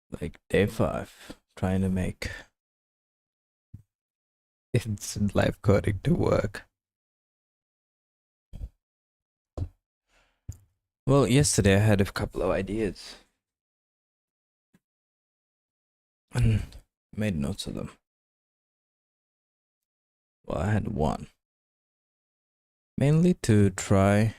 Like day 5, trying to make instant live coding to work. Well, yesterday I had a couple of ideas and made notes of them. Well, I had one. Mainly to try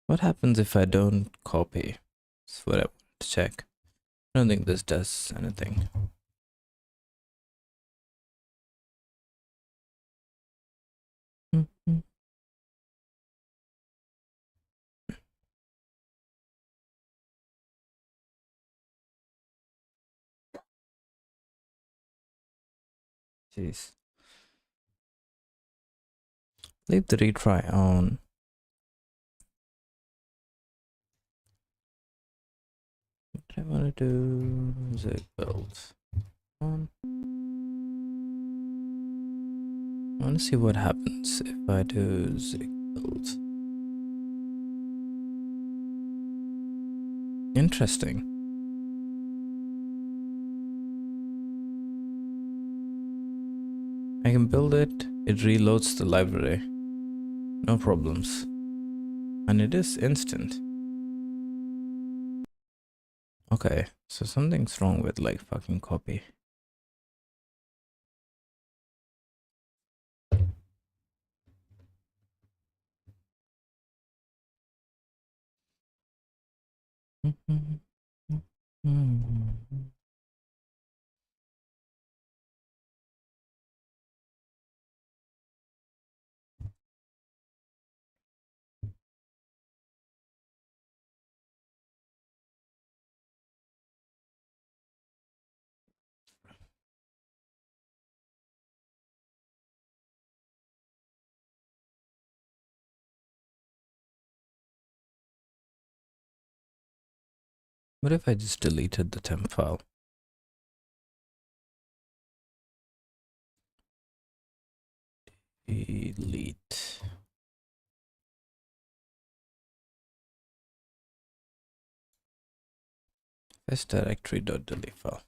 what happens if I don't copy? That's what I want to check. I don't think this does anything. Jeez. Leave the retry on. What do I want to do? Zig build on. I want to see what happens if I do zig build. Interesting. I can build it, it reloads the library. No problems. And it is instant. Okay, so something's wrong with like fucking copy. What if I just deleted the temp file? Delete. This directory.delete file.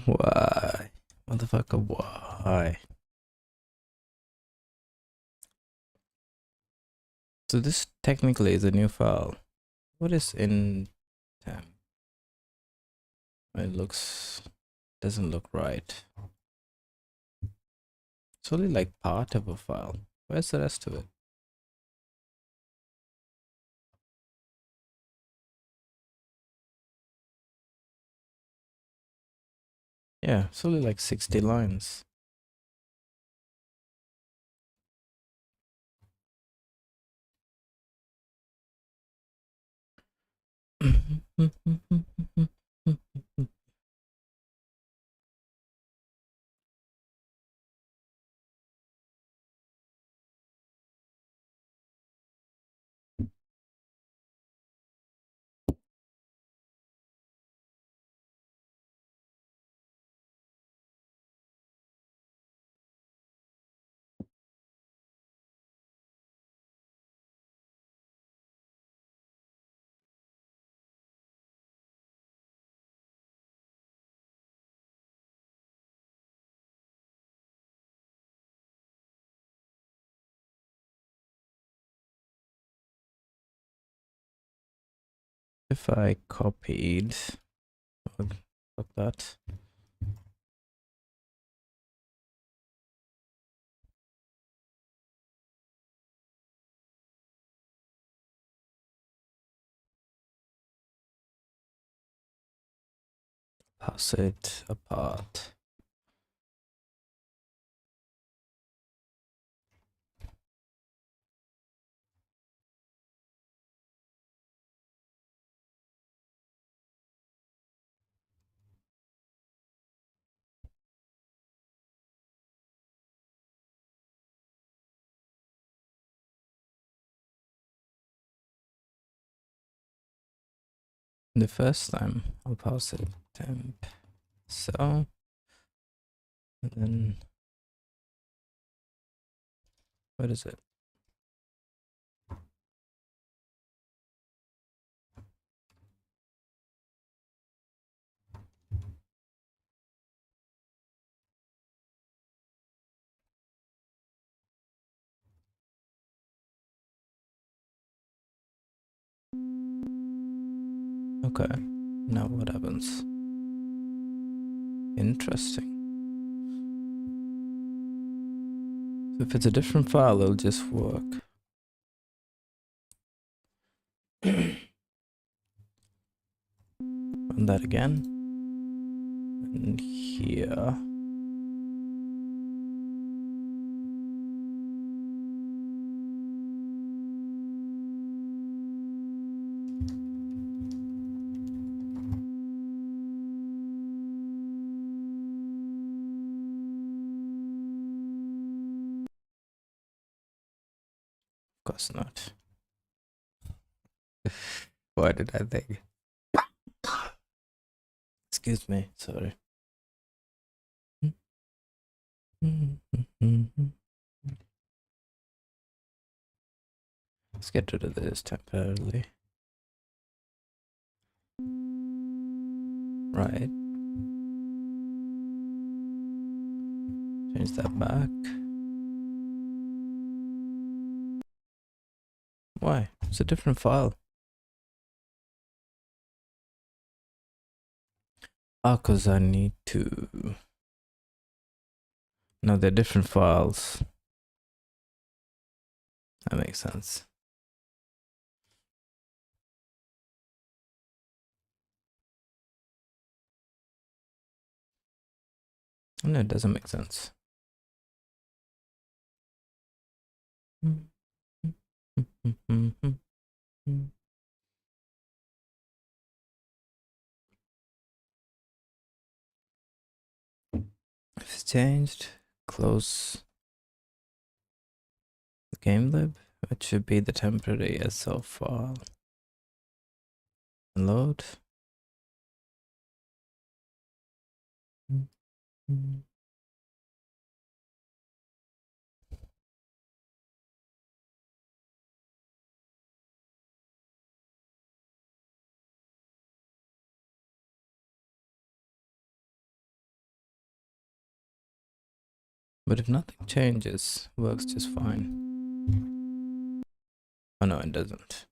Why? Motherfucker, why? So this technically is a new file. What is in temp? It doesn't look right. It's only like part of a file. Where's the rest of it? Yeah, it's only like 60 lines. If I copied Fuck that. Pass it apart. The first time I'll pass it temp. So, and then what is it? Okay, now what happens? Interesting. So if it's a different file, it'll just work. Run that again. And here. Of course not. Why did I think? Excuse me, sorry. Let's get rid of this temporarily. Right. Change that back. Why? It's a different file. Ah, because I need to... No, they're different files. That makes sense. No, it doesn't make sense. If it's changed, close the game lib. It should be the temporary SL file. Load. But if nothing changes, works just fine. Oh no, it doesn't.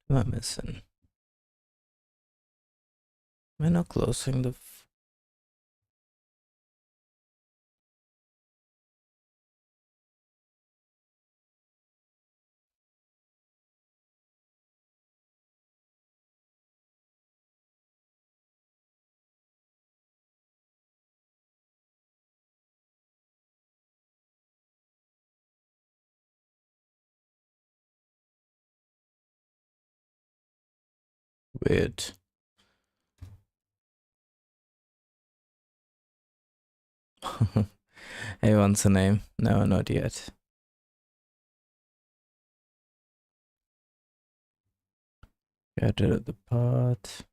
What am I missing? Am I not closing the... Weird. Hey, wants a name? No, not yet. Get rid of the part.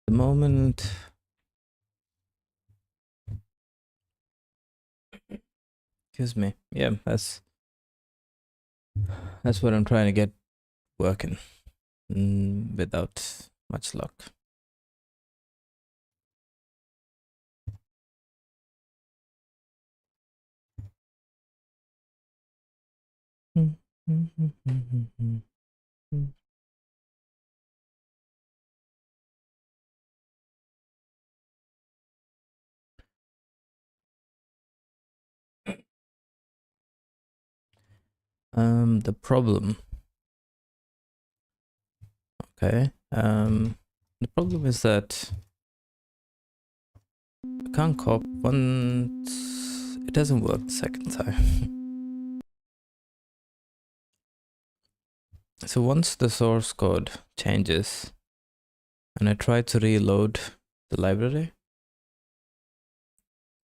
The moment. Excuse me. Yeah, that's what I'm trying to get working without much luck. The problem. Okay. The problem is that I can't copy once. It doesn't work the second time. So once the source code changes and I try to reload the library,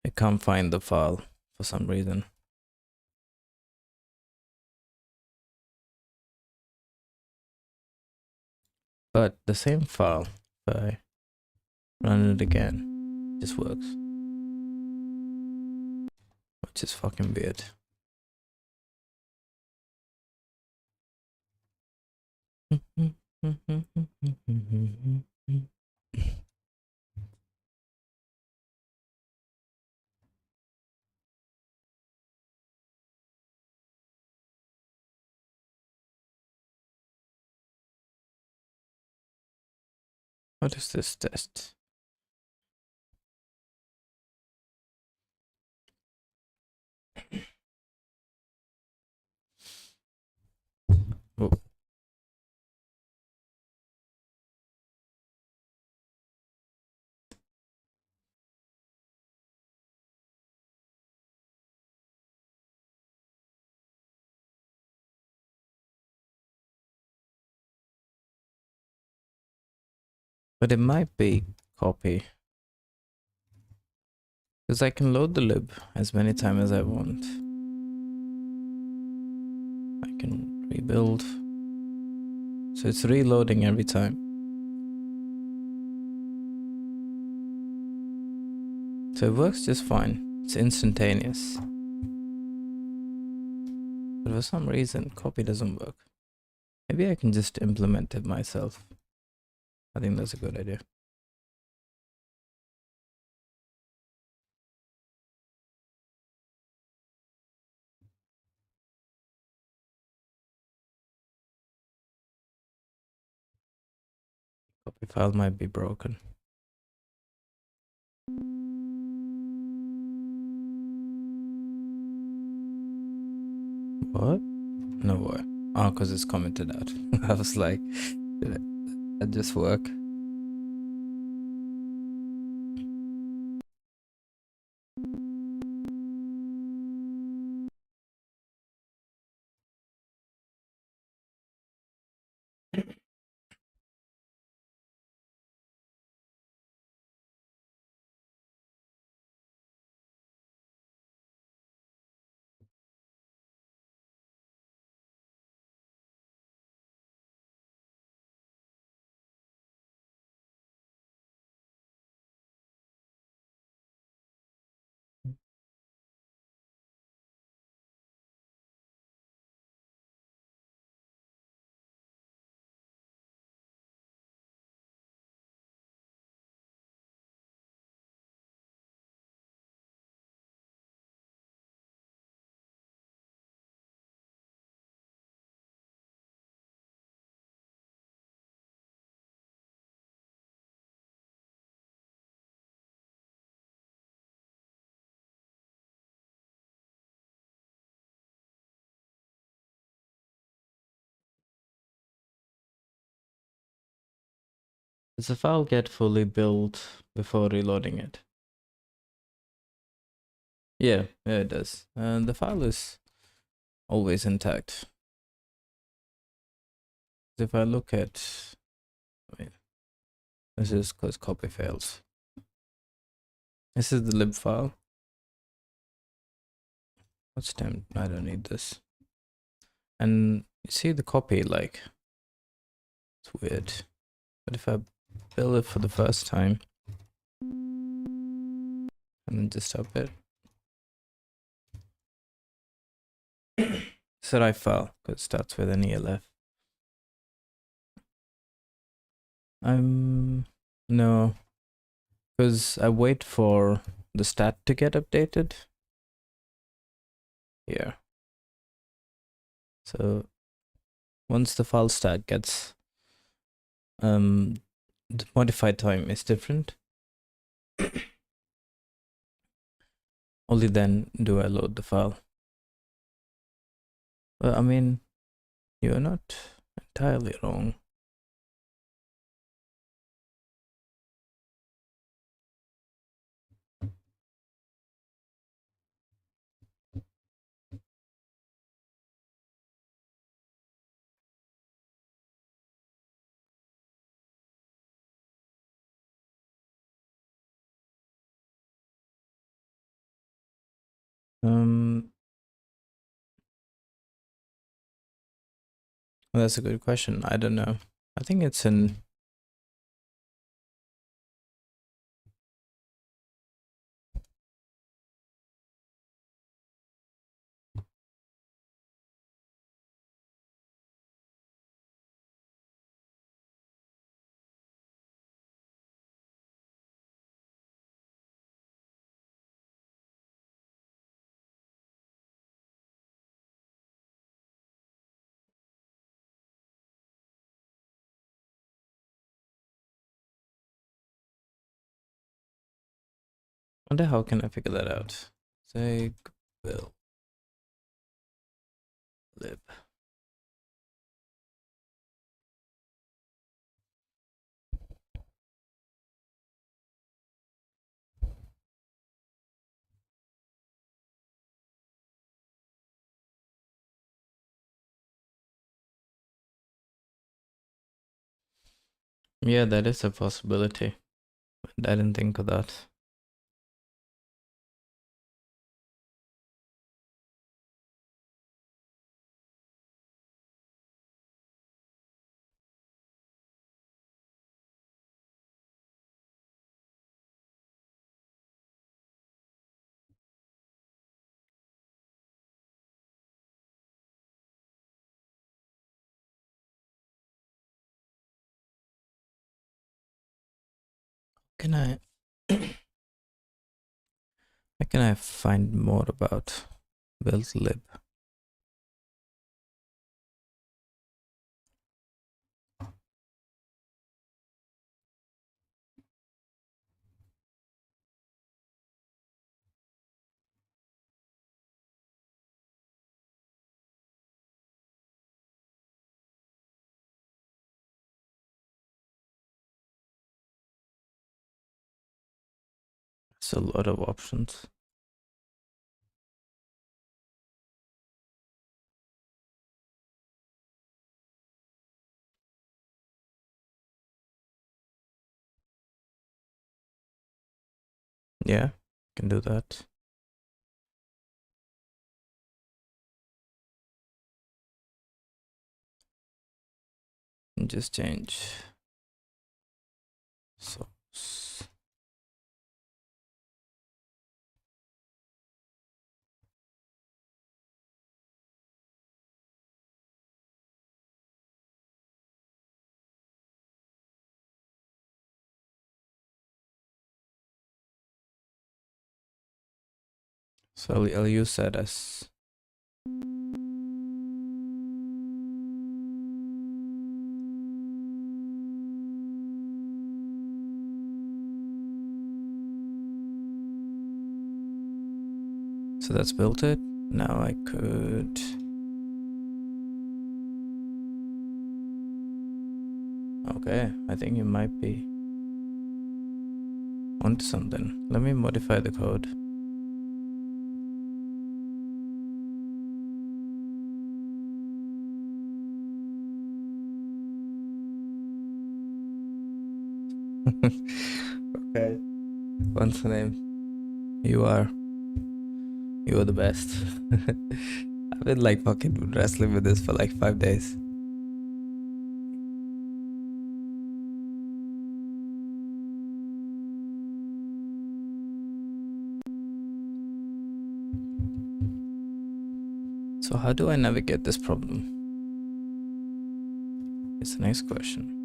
I can't find the file for some reason. But the same file, if I run it again, just works. Which is fucking weird. What is this test? Oh. But it might be copy. Because I can load the lib as many times as I want. I can rebuild. So it's reloading every time. So it works just fine. It's instantaneous. But for some reason, copy doesn't work. Maybe I can just implement it myself. I think that's a good idea. Copy file might be broken. What? No way. Oh, because it's commented out. I was like, did that just work? Does the file get fully built before reloading it? Yeah, it does. And the file is always intact. If I look at, I mean, this is because copy fails. This is the lib file. What's temp? I don't need this. And you see the copy, like, it's weird. But if I build it for the first time and then just up it, it's the right file because it starts with an ELF. No, because I wait for the stat to get updated. Here. So once the file stat gets the modified time is different. Only then do I load the file. Well, I mean, you're not entirely wrong. Well, that's a good question. I don't know. I think it's in. Wonder how can I figure that out? Say will lib. Yeah, that is a possibility. I didn't think of that. Can I? How can I find more about build lib? It's a lot of options. Yeah, can do that. And just change source. So I'll use that as so that's built it. Now I could okay, I think it might be onto something. Let me modify the code. Okay. What's the name? You are the best. I've been like fucking wrestling with this for like 5 days. So how do I navigate this problem? It's the next question.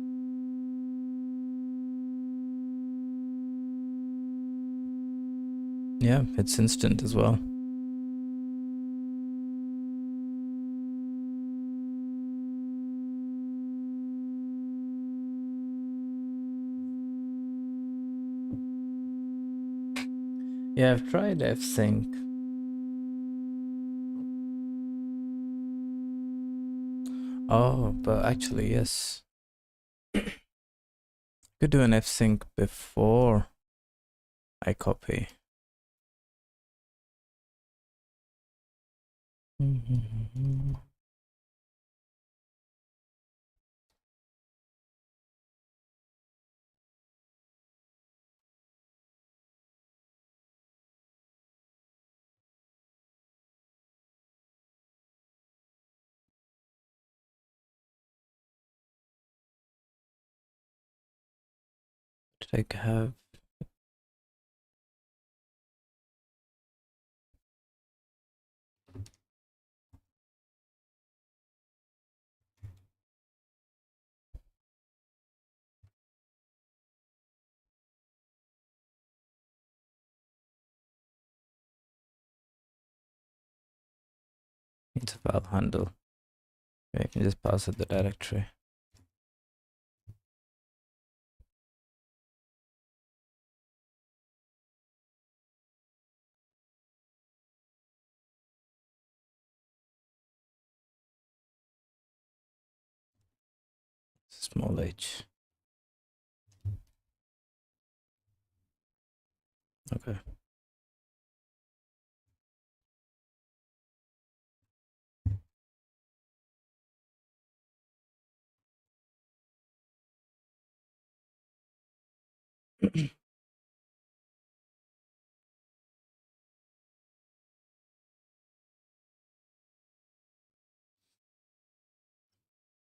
Yeah, it's instant as well. Yeah, I've tried F-Sync. Oh, but actually, yes. Could do an F-Sync before I copy. Did I have... It's a file handle. I can just pass it the directory. Small h. Okay.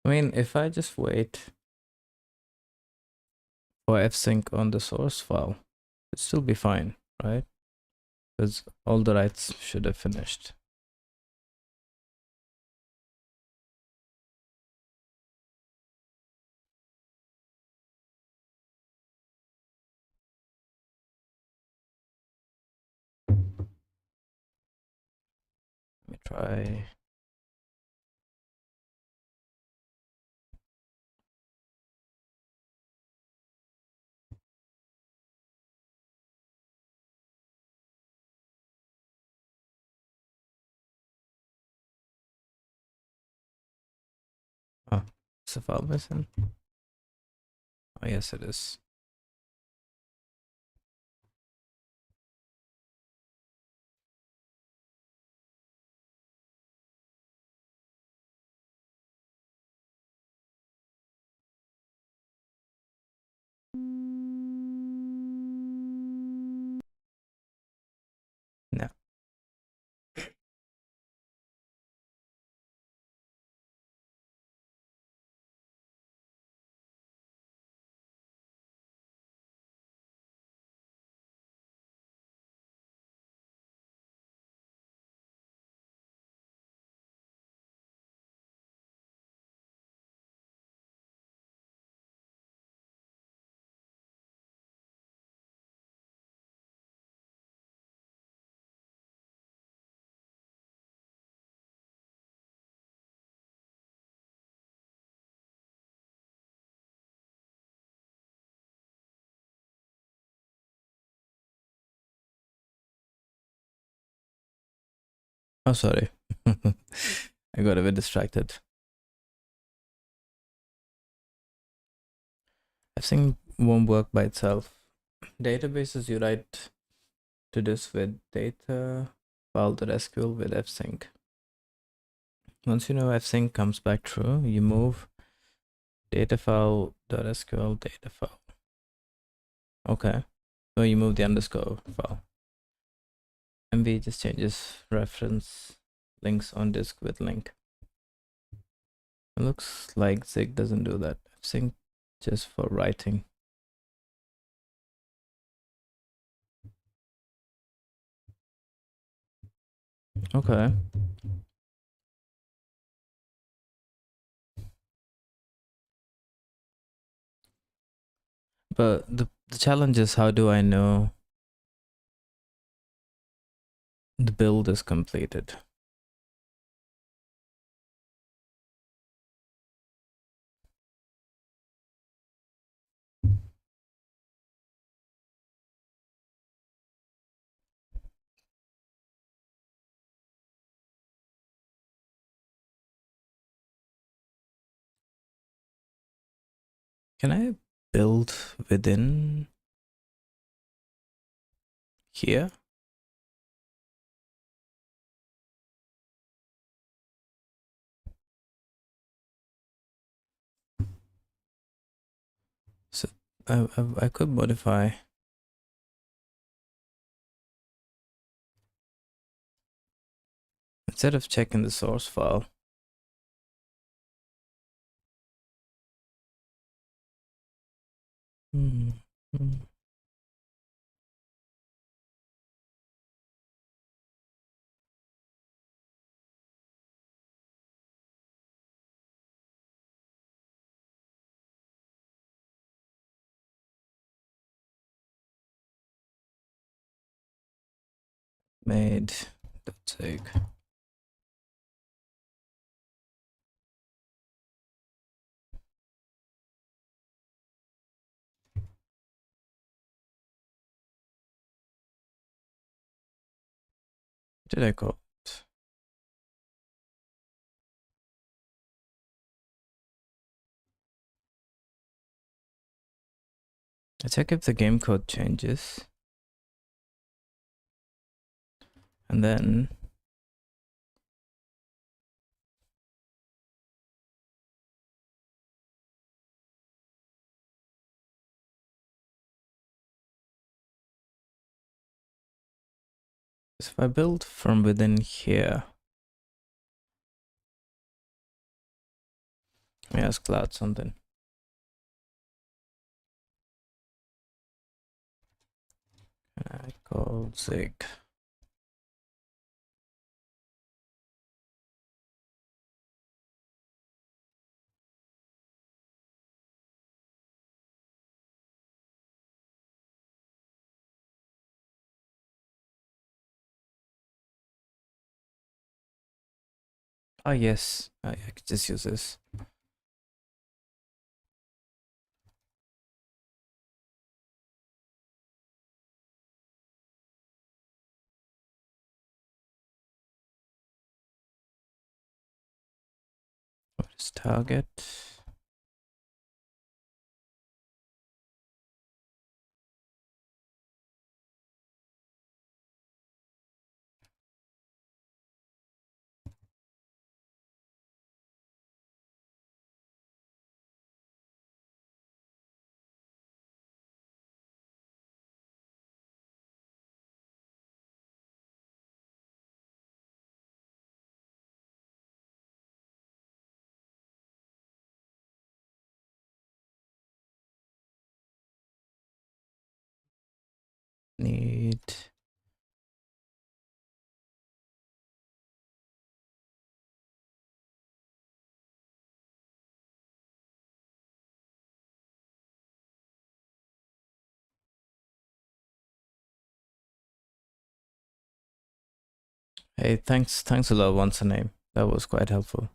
I mean, if I just wait for F-Sync on the source file, it'd still be fine, right? Because all the writes should have finished. Let me try. Oh, is the file missing? Oh, yes, it is. No. Oh, sorry. I got a bit distracted. F-Sync won't work by itself. databases, you write to this with data file.sql with fsync. Once you know fsync comes back true, you move data file.sql data file. Okay. So you move the underscore file. MV just changes reference links on disk with link. It looks like Zig doesn't do that. Fsync just for writing. Okay. But the challenge is, how do I know the build is completed? Can I build within here? So I could modify. Instead of checking the source file, hmm, hmm. Made the take. Did I call it? I check if the game code changes, and then if I build from within here, let me ask Cloud something. I call Zig. Oh yes, I could just use this. What is target? Need. Hey, thanks a lot, Once a Name. That was quite helpful.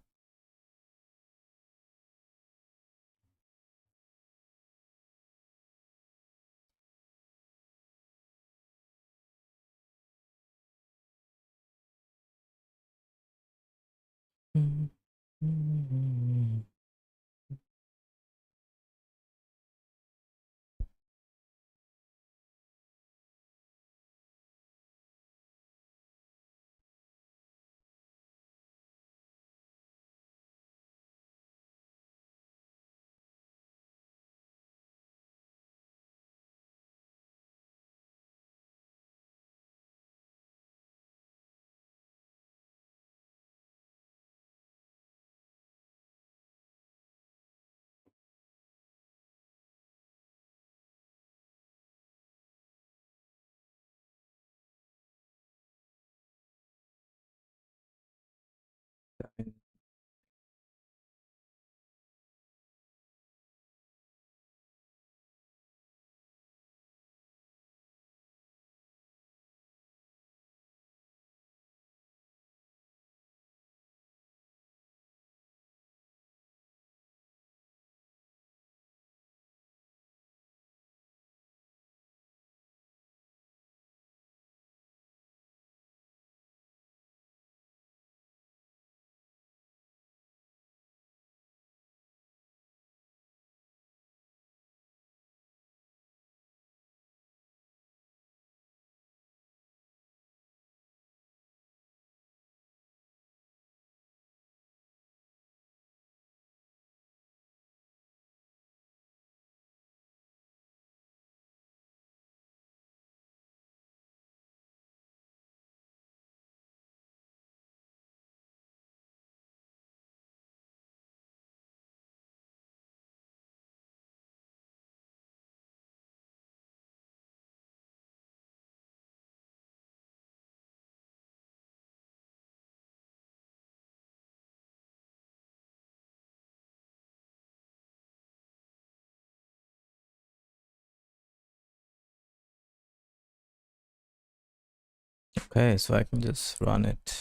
Okay, so I can just run it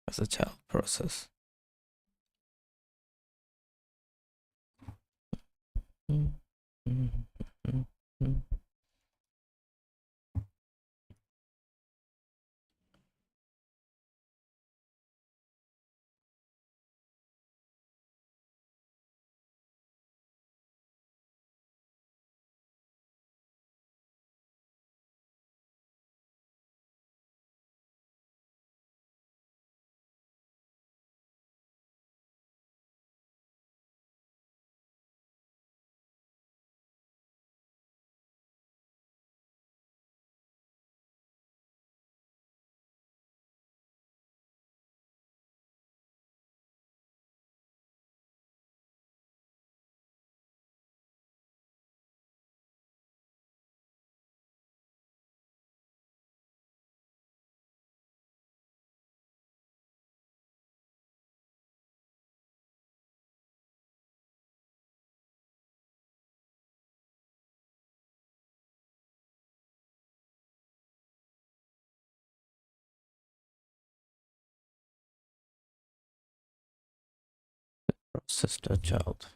as a child process. Process the child.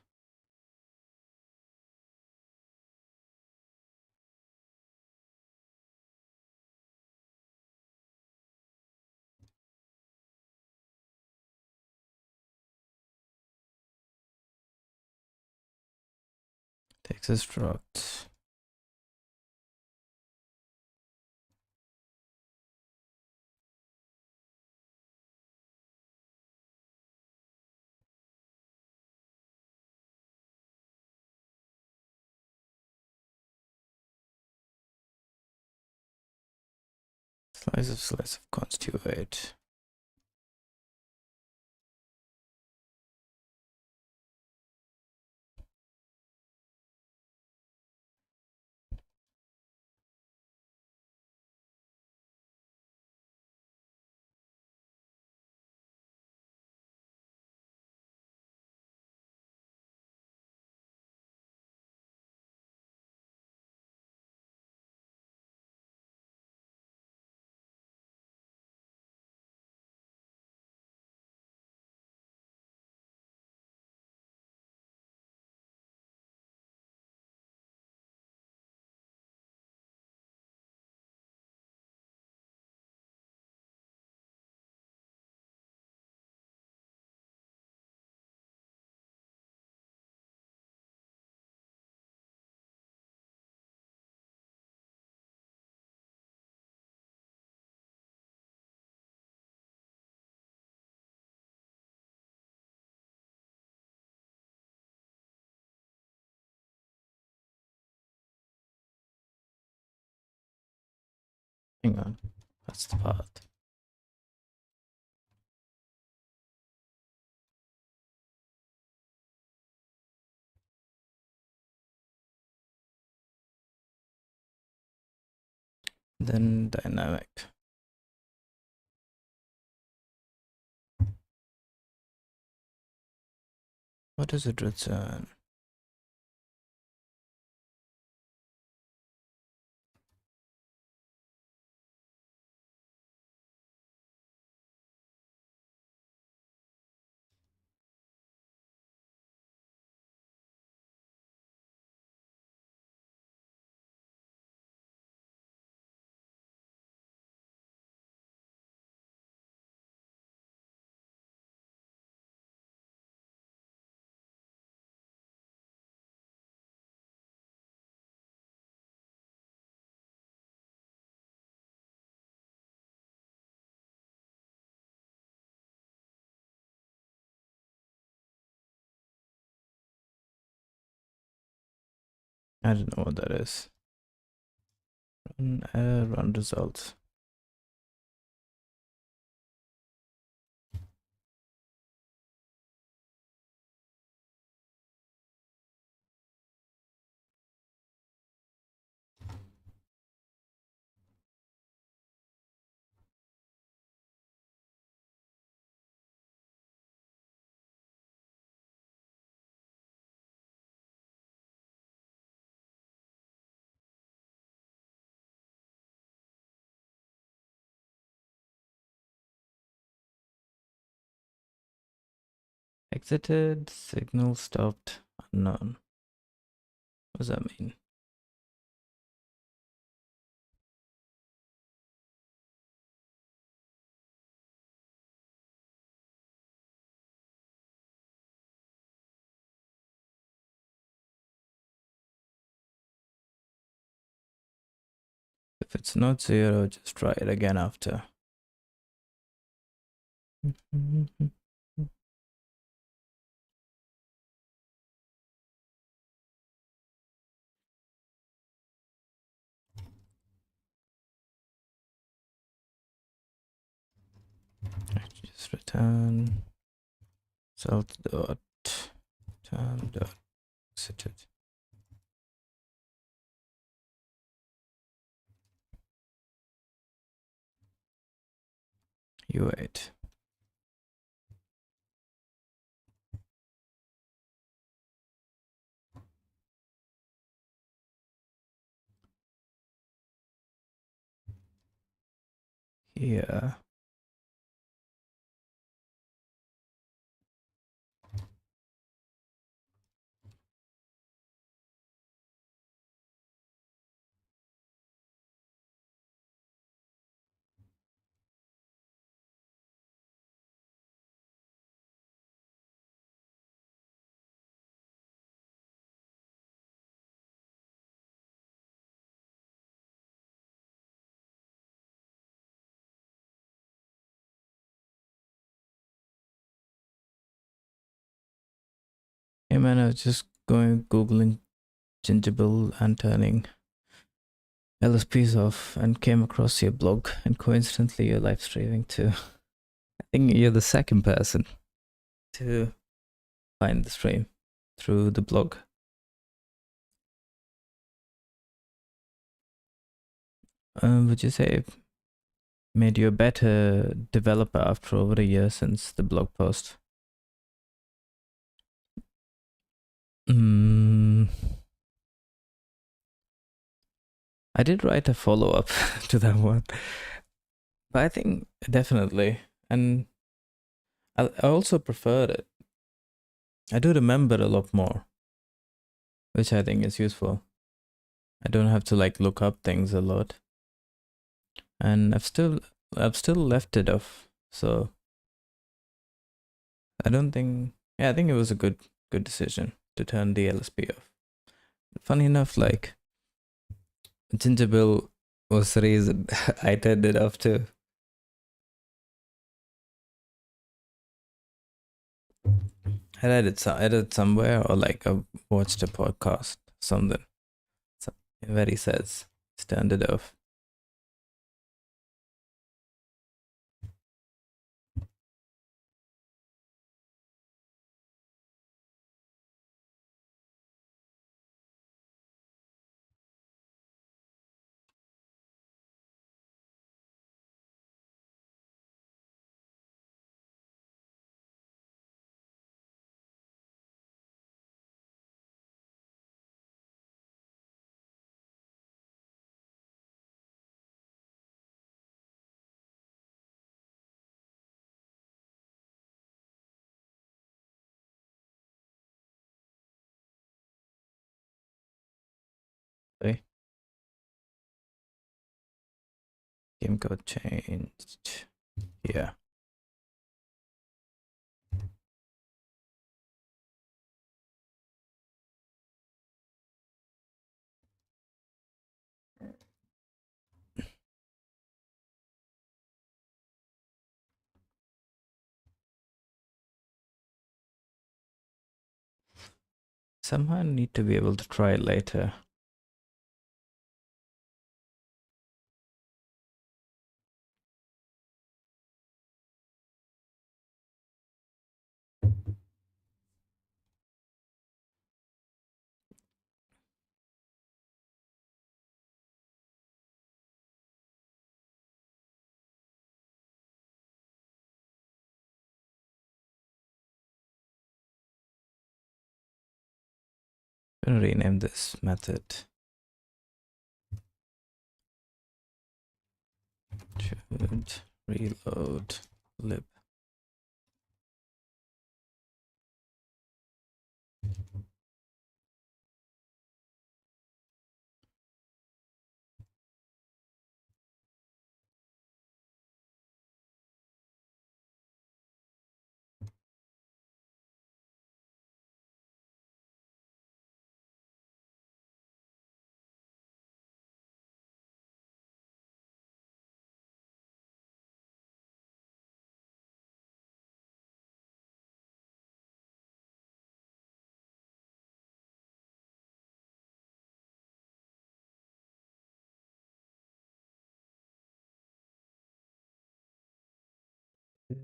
Takes a struct. Slice of constituent. Hang on, that's the part. Then dynamic. What does it return? I don't know what that is. Run error, run results. Exited, signal stopped, unknown. What does that mean? If it's not 0, just try it again after. Just return result dot return dot exited. U8. Here. Hey man, I was just going googling gingible and turning LSPs off and came across your blog, and coincidentally you're live streaming too. I think you're the second person to find the stream through the blog. Would you say it made you a better developer after over a year since the blog post? I did write a follow-up to that one, but I think definitely, and I also preferred it. I do remember a lot more, which I think is useful. I don't have to like look up things a lot, and I've still left it off. So I don't think. Yeah, I think it was a good decision to turn the LSP off. Funny enough, like Gingerbill was the reason I turned it off too. I read it somewhere, or like I watched a podcast, something where he says he's turned it off. Game code changed. Yeah. Somehow I need to be able to try it later. I'm gonna rename this method. Should reload lib.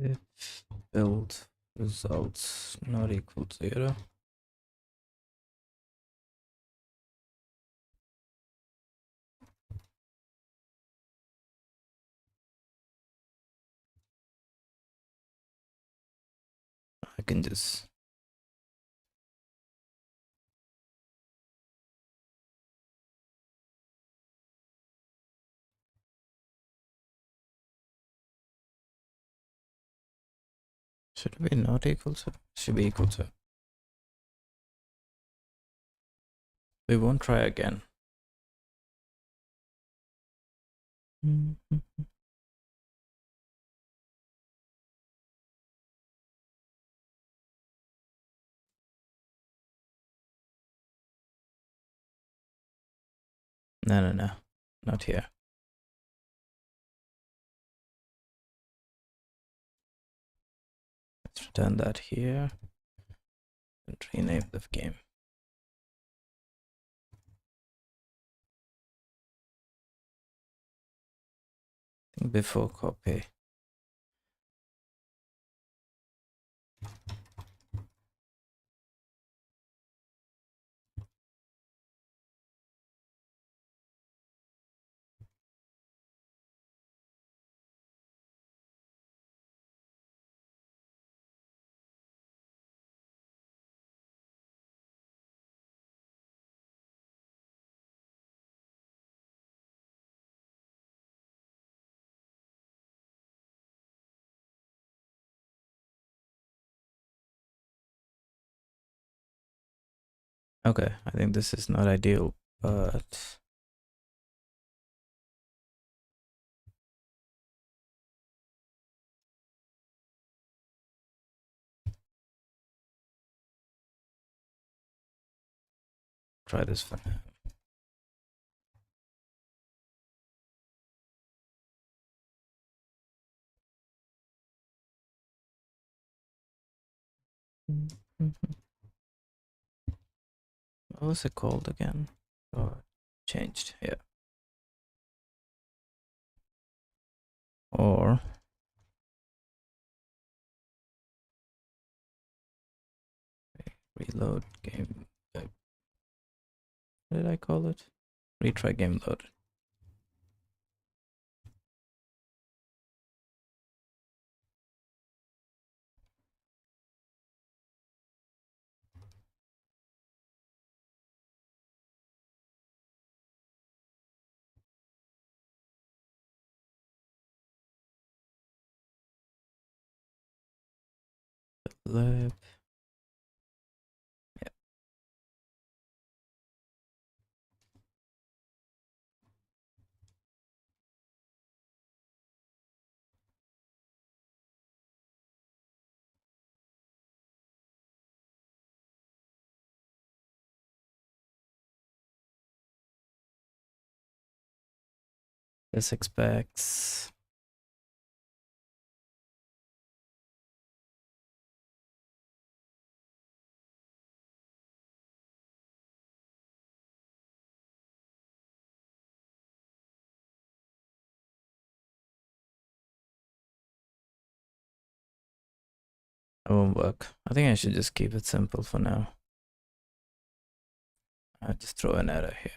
If build results not equal to 0. I can just should it be not equal to? Should be equal to. We won't try again. No, not here. Let's return that here and rename the game. I think before copy. Okay, I think this is not ideal, but try this for now. What was it called again? Oh, changed, yeah. Or reload game. What did I call it? Retry game load. Lib. Yeah. Physics packs. It won't work. I think I should just keep it simple for now. I'll just throw an error here.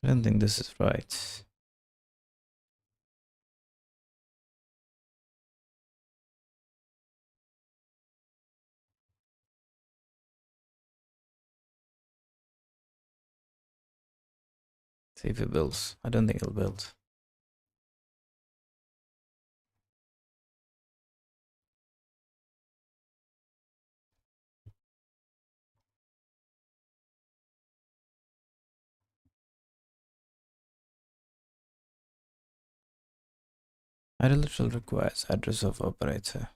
I don't think this is right. See if it builds. I don't think it'll build. Idle requires address of operator.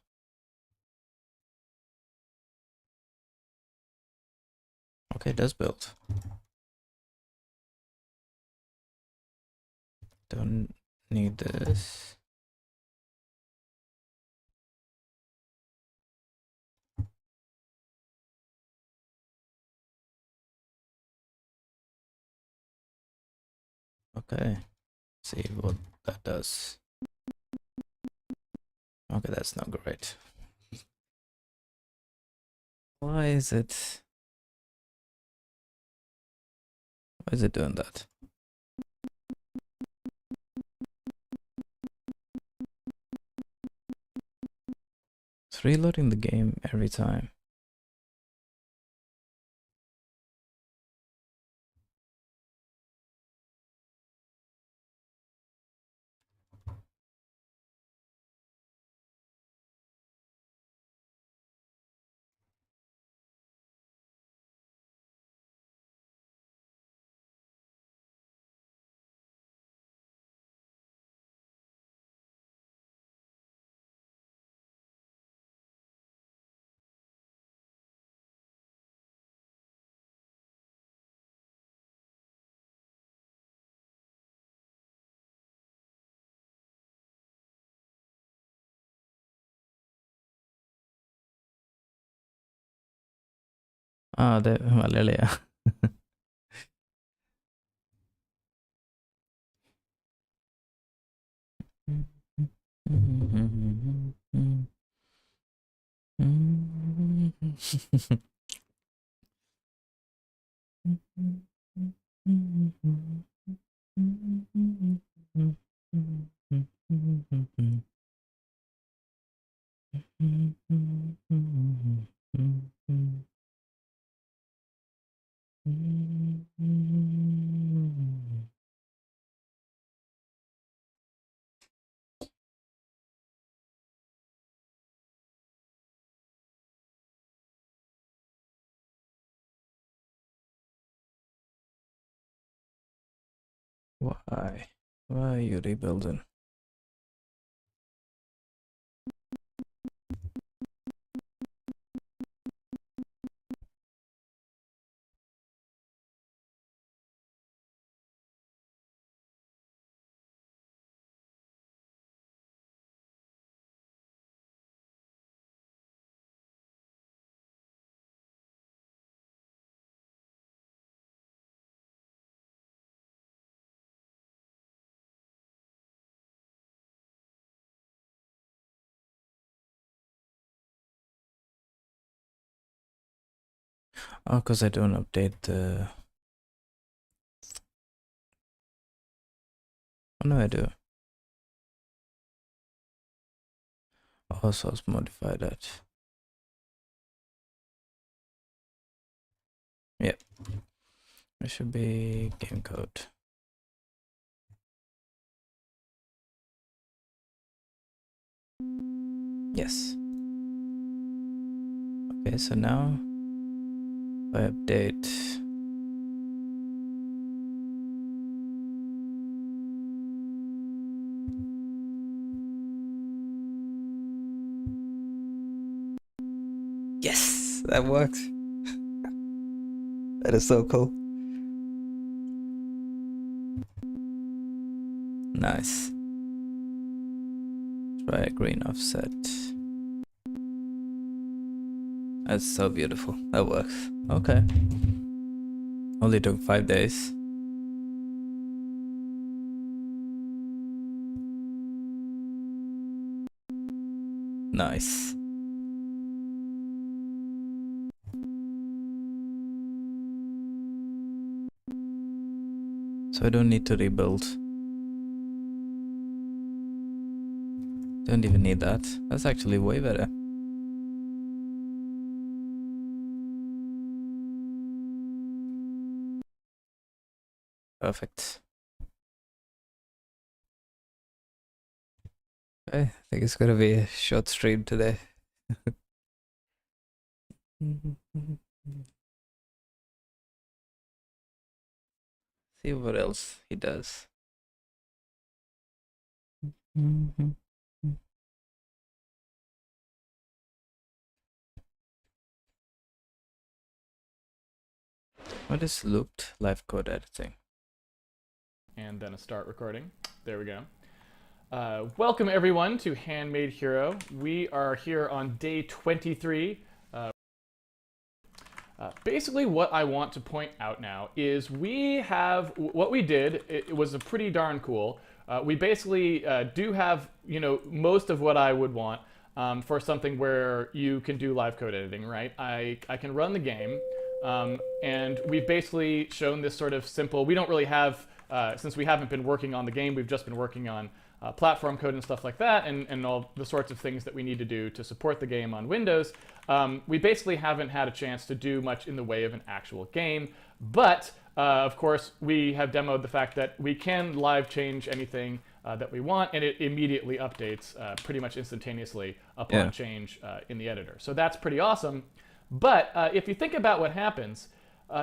Okay, it does build. Don't need this. Okay, see what that does. Okay, that's not great. Why is it doing that? It's reloading the game every time. അതെ മലയാളിയാ. Why? Why are you rebuilding? Oh, because I don't update the... Oh, no, I do. Oh, source modify that. Yep. It should be game code. Yes. Okay, so now if I update, yes, that works. That is so cool. Nice. Try a green offset. That's so beautiful. That works. Okay. Only took 5 days. Nice. So I don't need to rebuild. Don't even need that. That's actually way better. Perfect. Okay, I think it's gonna be a short stream today. See what else he does. What is looped live code editing? And then a start recording. There we go. Welcome everyone to Handmade Hero. We are here on day 23. Basically what I want to point out now is we have, what we did, it was a pretty darn cool. We basically do have, most of what I would want for something where you can do live code editing, right? I can run the game, and we've basically shown this sort of simple, we don't really have, since we haven't been working on the game, we've just been working on platform code and stuff like that, and all the sorts of things that we need to do to support the game on Windows. We basically haven't had a chance to do much in the way of an actual game, but of course we have demoed the fact that we can live change anything that we want, and it immediately updates pretty much instantaneously upon change in the editor. So that's pretty awesome. But if you think about what happens,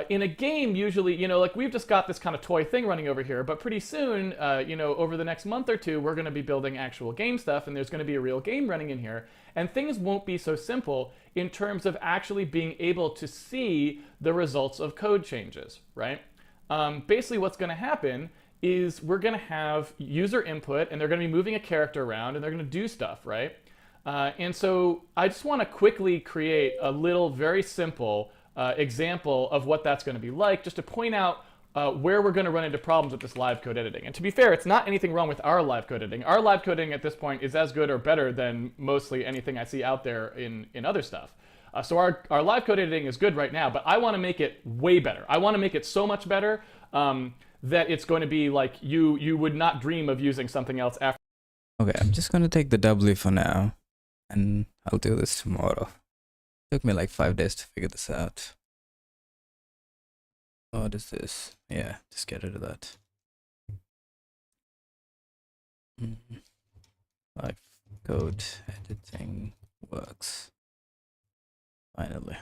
in a game, usually, like we've just got this kind of toy thing running over here, but pretty soon, over the next month or two, we're going to be building actual game stuff, and there's going to be a real game running in here, and things won't be so simple in terms of actually being able to see the results of code changes, right? Basically, what's going to happen is we're going to have user input, and they're going to be moving a character around, and they're going to do stuff, right? And so I just want to quickly create a little very simple example of what that's going to be like, just to point out where we're going to run into problems with this live code editing. And to be fair, it's not anything wrong with our live code editing. Our live coding at this point is as good or better than mostly anything I see out there in other stuff. So our live code editing is good right now, but I want to make it way better. I want to make it so much better that it's going to be like you would not dream of using something else after. Okay, I'm just gonna take the W for now, and I'll do this tomorrow. Took me like 5 days to figure this out. What is this? Yeah, just get rid of that. Live code editing works. Finally.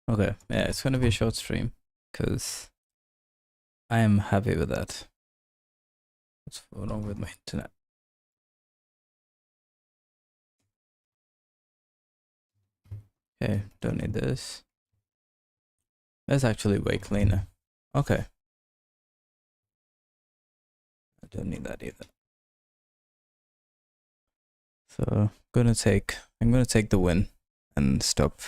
Okay, yeah, it's gonna be a short stream because I am happy with that. What's wrong with my internet? Okay, don't need this. That's actually way cleaner. Okay. I don't need that either. So I'm gonna take the win and stop.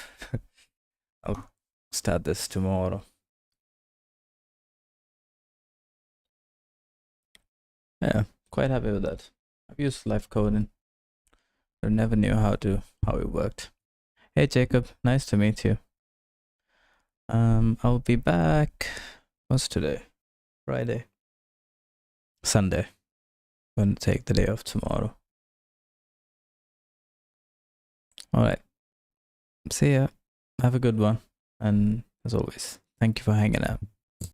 I'll start this tomorrow. Yeah, quite happy with that. I've used live coding. I never knew how it worked. Hey Jacob, nice to meet you. I'll be back. What's today? Friday. Sunday. I'm gonna take the day off tomorrow. Alright. See ya. Have a good one. And as always, thank you for hanging out.